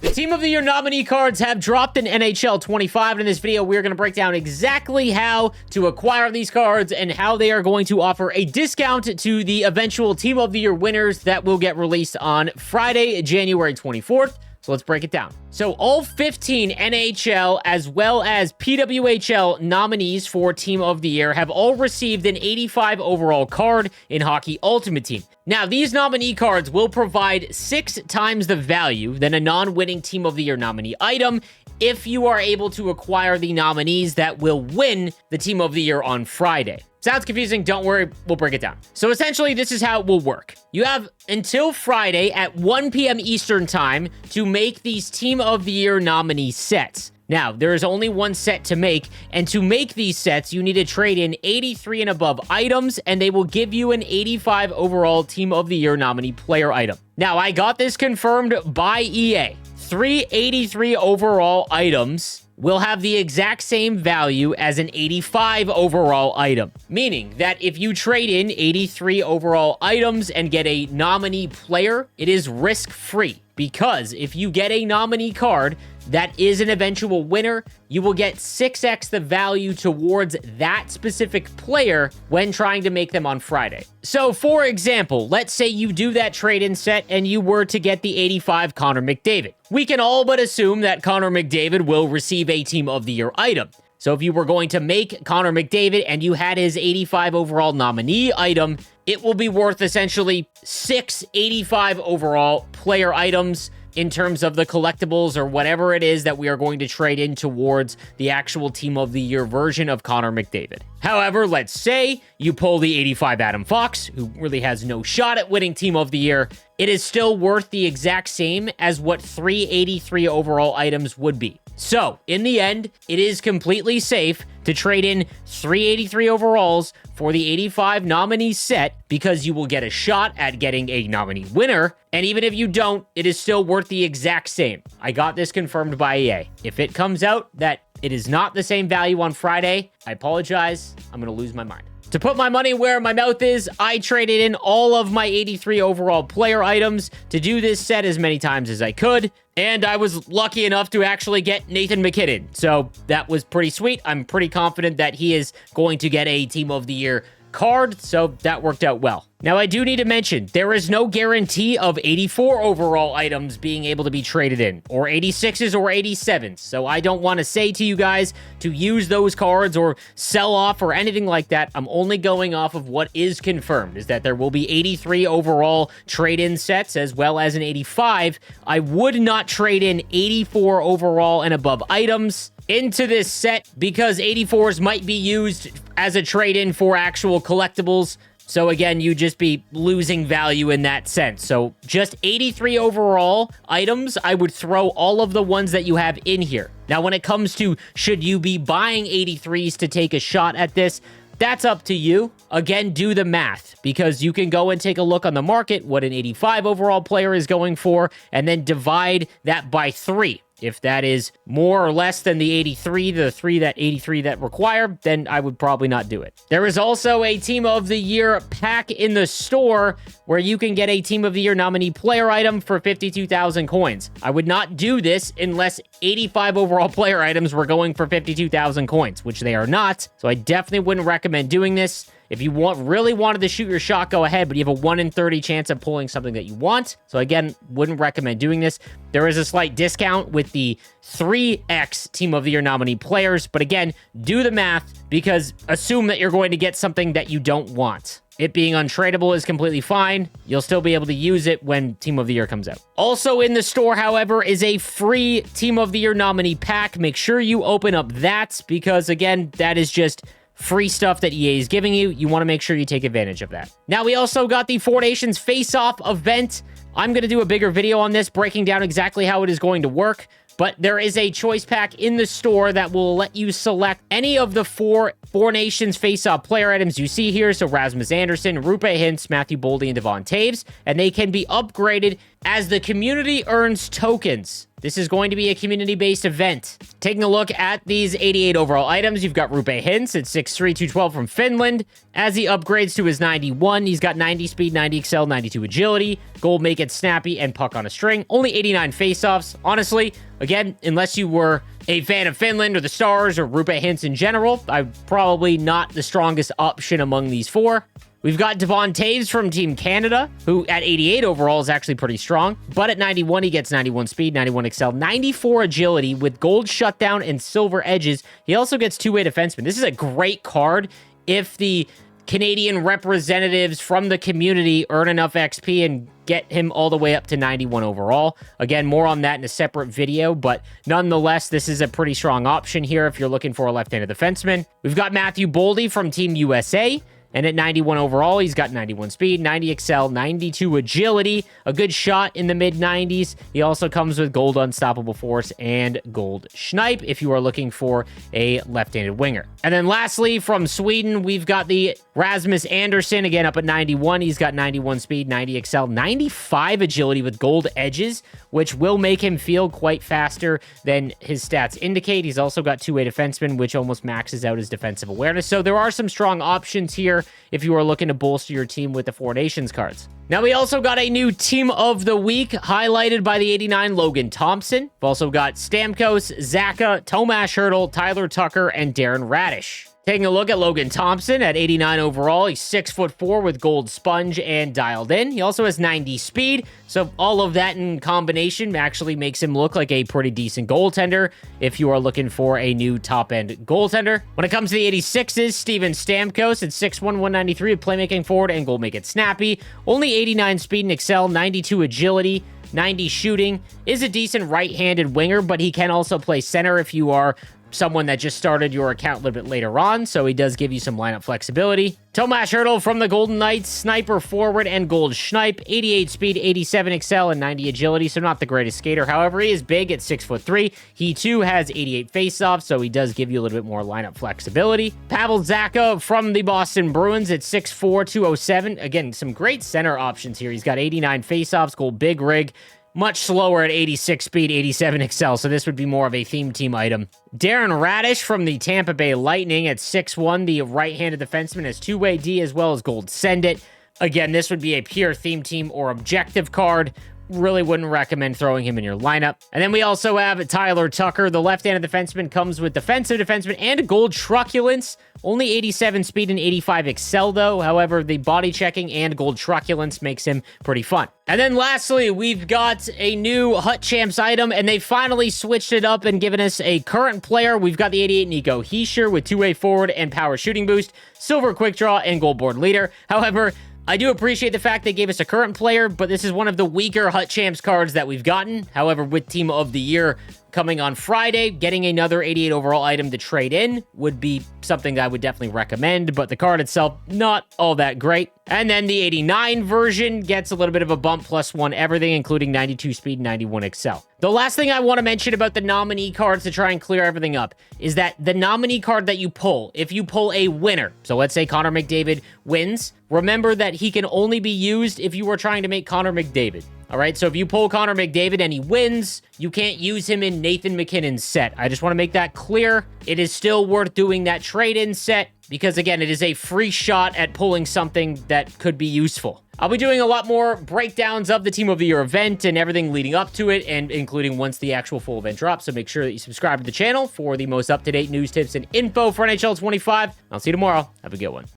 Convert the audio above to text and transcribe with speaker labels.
Speaker 1: The Team of the Year nominee cards have dropped in NHL 25, and in this video, we're going to break down exactly how to acquire these cards and how they are going to offer a discount to the eventual Team of the Year winners that will get released on Friday, January 24th. So let's break it down. So all 15 NHL as well as PWHL nominees for Team of the Year have all received an 85 overall card in Hockey Ultimate Team. Now, these nominee cards will provide 6 times the value than a non-winning Team of the Year nominee item if you are able to acquire the nominees that will win the Team of the Year on Friday. Sounds confusing? Don't worry, we'll break it down. So essentially, this is how it will work. You have until Friday at 1 p.m. Eastern Time to make these Team of the Year nominee sets. Now, there is only one set to make, and to make these sets, you need to trade in 83 and above items, and they will give you an 85 overall Team of the Year nominee player item. Now, I got this confirmed by EA. 383 overall items will have the exact same value as an 85 overall item, meaning that if you trade in 83 overall items and get a nominee player, it is risk-free, because if you get a nominee card that is an eventual winner, you will get 6x the value towards that specific player when trying to make them on Friday. So, for example, let's say you do that trade-in set and you were to get the 85 Connor McDavid. We can all but assume that Connor McDavid will receive a Team of the Year item. So if you were going to make Connor McDavid and you had his 85 overall nominee item, it will be worth essentially 6 85 overall player items in terms of the collectibles or whatever it is that we are going to trade in towards the actual Team of the Year version of Connor McDavid. However, let's say you pull the 85 Adam Fox, who really has no shot at winning Team of the Year. It is still worth the exact same as what 383 overall items would be. So, in the end, it is completely safe to trade in 383 overalls for the 85 nominee set because you will get a shot at getting a nominee winner, and even if you don't, it is still worth the exact same. I got this confirmed by EA. If it comes out that it is not the same value on Friday, I apologize, I'm going to lose my mind. To put my money where my mouth is, I traded in all of my 83 overall player items to do this set as many times as I could, and I was lucky enough to actually get Nathan MacKinnon. So that was pretty sweet. I'm pretty confident that he is going to get a Team of the Year card, so that worked out well. Now, I do need to mention, there is no guarantee of 84 overall items being able to be traded in, or 86s or 87s, so I don't want to say to you guys to use those cards or sell off or anything like that. I'm only going off of what is confirmed, is that there will be 83 overall trade-in sets, as well as an 85. I would not trade in 84 overall and above items into this set, because 84s might be used as a trade-in for actual collectibles. So again, you just be losing value in that sense. So just 83 overall items, I would throw all of the ones that you have in here. Now, when it comes to should you be buying 83s to take a shot at this, that's up to you. Again, do the math, because you can go and take a look on the market what an 85 overall player is going for, and then divide that by 3. If that is more or less than the 83 that require, then I would probably not do it. There is also a Team of the Year pack in the store where you can get a Team of the Year nominee player item for 52,000 coins. I would not do this unless 85 overall player items were going for 52,000 coins, which they are not. So I definitely wouldn't recommend doing this. If you really wanted to shoot your shot, go ahead, but you have a 1 in 30 chance of pulling something that you want. So again, wouldn't recommend doing this. There is a slight discount with the 3x Team of the Year nominee players, but again, do the math, because assume that you're going to get something that you don't want. It being untradeable is completely fine. You'll still be able to use it when Team of the Year comes out. Also in the store, however, is a free Team of the Year nominee pack. Make sure you open up that, because again, that is just free stuff that EA is giving you. You want to make sure you take advantage of that. Now, we also got the Four Nations Face-Off event. I'm going to do a bigger video on this, breaking down exactly how it is going to work. But there is a choice pack in the store that will let you select any of the four Nations Face-Off player items you see here. So Rasmus Anderson, Rupe Hintz, Matthew Boldy, and Devon Taves. And they can be upgraded as the community earns tokens. This is going to be a community-based event. Taking a look at these 88 overall items, you've got Roope Hintz at 6'3", 212 from Finland. As he upgrades to his 91, he's got 90 speed, 90 excel, 92 agility, gold make it snappy, and puck on a string. Only 89 faceoffs. Honestly, again, unless you were a fan of Finland or the Stars or Roope Hintz in general, I'm probably not the strongest option among these four. We've got Devon Toews from Team Canada, who at 88 overall is actually pretty strong. But at 91, he gets 91 speed, 91 excel, 94 agility with gold shutdown and silver edges. He also gets two-way defenseman. This is a great card if the Canadian representatives from the community earn enough XP and get him all the way up to 91 overall. Again, more on that in a separate video, but nonetheless, this is a pretty strong option here if you're looking for a left-handed defenseman. We've got Matthew Boldy from Team USA. And at 91 overall, he's got 91 speed, 90 excel, 92 agility, a good shot in the mid-90s. He also comes with gold unstoppable force and gold snipe if you are looking for a left-handed winger. And then lastly, from Sweden, we've got the Rasmus Andersson, again up at 91. He's got 91 speed, 90 excel, 95 agility with gold edges, which will make him feel quite faster than his stats indicate. He's also got two-way defenseman, which almost maxes out his defensive awareness. So there are some strong options here if you are looking to bolster your team with the Four Nations cards. Now, we also got a new Team of the Week, highlighted by the 89 Logan Thompson. We've also got Stamkos, Zacha, Tomas Hertl, Tyler Tucker, and Darren Radish. Taking a look at Logan Thompson at 89 overall, he's 6'4" with gold sponge and dialed in. He also has 90 speed, so all of that in combination actually makes him look like a pretty decent goaltender if you are looking for a new top-end goaltender. When it comes to the 86s, Steven Stamkos at 6'1", 193 of playmaking forward and goal make it snappy. Only 89 speed and excel, 92 agility, 90 shooting. Is a decent right-handed winger, but he can also play center if you are someone that just started your account a little bit later on, so he does give you some lineup flexibility. Tomas Hertl from the Golden Knights, sniper forward and gold snipe, 88 speed, 87 excel, and 90 agility, so not the greatest skater. However, he is big at 6'3". He too has 88 faceoffs, so he does give you a little bit more lineup flexibility. Pavel Zacha from the Boston Bruins at 6'4", 207. Again, some great center options here. He's got 89 faceoffs, gold big rig, much slower at 86 speed, 87 excel, so this would be more of a theme team item. Darren Radish from the Tampa Bay Lightning at 6'1", the right-handed defenseman, has two-way D as well as gold send it. Again, this would be a pure theme team or objective card. Really wouldn't recommend throwing him in your lineup. And then we also have Tyler Tucker. The left-handed defenseman comes with defensive defenseman and gold truculence. Only 87 speed and 85 excel, though. However, the body checking and gold truculence makes him pretty fun. And then lastly, we've got a new Hut Champs item, and they finally switched it up and given us a current player. We've got the 88 Nico Hischier with two-way forward and power shooting boost, silver quick draw, and gold board leader. However, I do appreciate the fact they gave us a current player, but this is one of the weaker Hut Champs cards that we've gotten. However, with Team of the Year coming on Friday, getting another 88 overall item to trade in would be something that I would definitely recommend, but the card itself, not all that great. And then the 89 version gets a little bit of a bump, +1 everything, including 92 speed, 91 excel. The last thing I want to mention about the nominee cards to try and clear everything up is that the nominee card that you pull, if you pull a winner, so let's say Connor McDavid wins, remember that he can only be used if you are trying to make Connor McDavid. All right, so if you pull Connor McDavid and he wins, you can't use him in Nathan MacKinnon's set. I just want to make that clear. It is still worth doing that trade-in set because, again, it is a free shot at pulling something that could be useful. I'll be doing a lot more breakdowns of the Team of the Year event and everything leading up to it, and including once the actual full event drops, so make sure that you subscribe to the channel for the most up-to-date news, tips, and info for NHL 25. I'll see you tomorrow. Have a good one.